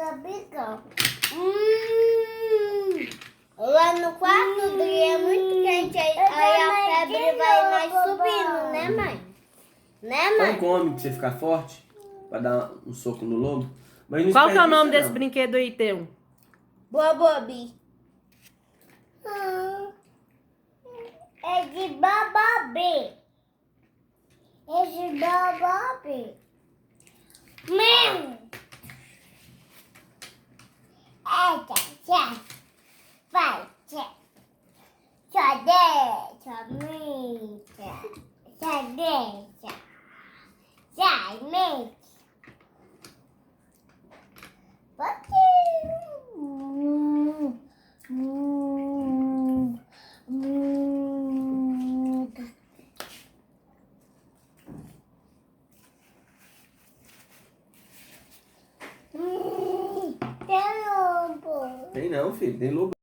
pica-pica. Lá no quarto dele é muito quente, aí a febre vai mais subindo, né, mãe? Né, mãe? Então come pra você ficar forte, pra dar um soco no lobo. Mas não Qual que é o nome desperdiça, desse não. brinquedo aí teu? Bobobi. É de Bobobi. É de Bobobi. Mãe. Tchau. Vai, tchau. Tchau, deixa, minha. Tchau, deixa. Tchau, minha. Tem lobo. Tem não, filho. Tem lobo.